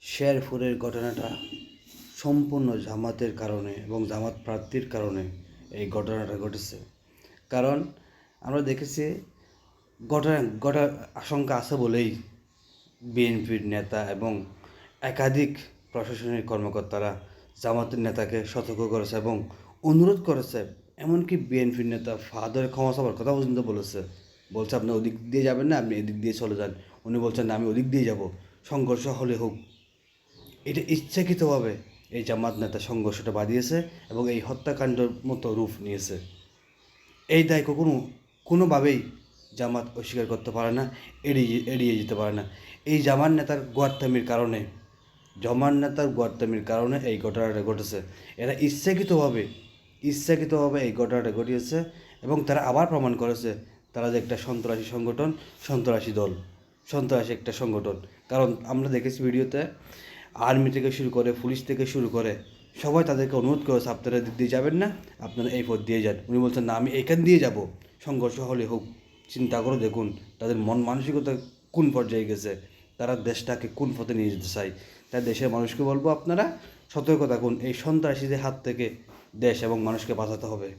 শেরপুরের ঘটনাটা সম্পূর্ণ জামাতের কারণে এবং জামাত প্রার্থীর কারণে এই ঘটনাটা ঘটেছে। কারণ আমরা দেখেছি ঘটার আশঙ্কা আছে বলেই বিএনপির নেতা এবং একাধিক প্রশাসনিক কর্মকর্তারা জামাতের নেতাকে সতর্ক করেছে এবং অনুরোধ করেছে। এমনকি বিএনপির নেতা ফাহাদের ক্ষমা চাওয়ার কথা পর্যন্ত বলছে আপনি ওদিক দিয়ে যাবেন না, আপনি এদিক দিয়ে চলে যান। উনি বলছেন না, আমি ওদিক দিয়ে যাব, সংঘর্ষ হলে হোক। এটা ইচ্ছাকৃতভাবে এই জামাত নেতা সংঘর্ষটা বাঁধিয়েছে এবং এই হত্যাকাণ্ডের মতো রূপ নিয়েছে। এই দায় কোনোভাবেই জামাত অস্বীকার করতে পারে না, এড়িয়ে যেতে পারে না। এই জামাত নেতার গোয়ার্তামির কারণে এই ঘটনাটা ঘটেছে। এরা ইচ্ছাকৃতভাবে এই ঘটনাটা ঘটিয়েছে এবং তারা আবার প্রমাণ করেছে তারা যে একটা সন্ত্রাসী সংগঠন, সন্ত্রাসী একটা সংগঠন। কারণ আমরা দেখেছি ভিডিওতে আর্মি থেকে শুরু করে, পুলিশ থেকে শুরু করে সবাই তাদেরকে অনুরোধ করেছে আপনারা দিক দিয়ে যাবেন না, আপনারা এই পথ দিয়ে যান। উনি বলছেন না, আমি এইখান দিয়ে যাব, সংঘর্ষ হলে হোক। চিন্তা করে দেখুন তাদের মন মানসিকতা কোন পর্যায়ে গেছে, তারা দেশটাকে কোন পথে নিয়ে যেতে চায়। তাই দেশের মানুষকে বলবো, আপনারা সতর্ক থাকুন, এই সন্ত্রাসীদের হাত থেকে দেশ এবং মানুষকে বাঁচাতে হবে।